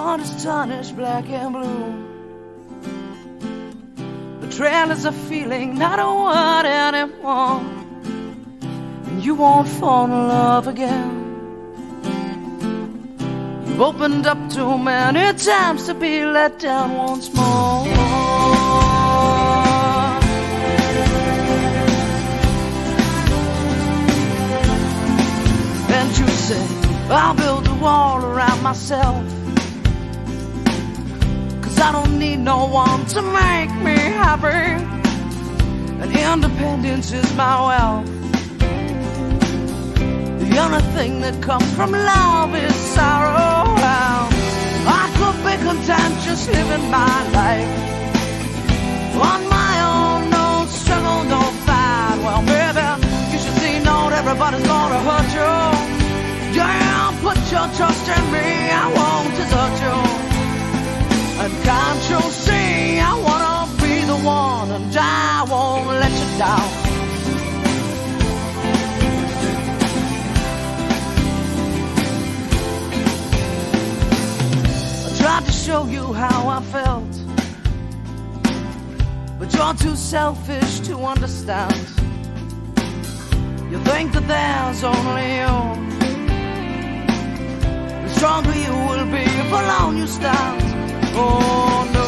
heart is tarnished black and blue. Betrayal is a feeling, not a word anymore. And you won't fall in love again. You've opened up too many times to be let down once more. And you say, I'll build a wall around myself, 'cause I don't need no one to make me happy, and independence is my wealth. The only thing that comes from love is sorrow. I could be content just living my life on my own, no struggle, no fight. Well, baby, you should see not everybody's gonna hurt you. Yeah, put your trust in me, I won't desert you. And can't you see, I wanna be the one, and I won't let you down. I tried to show you how I felt, but you're too selfish to understand. You think that there's only you. The stronger you will be if alone you stand. Oh no.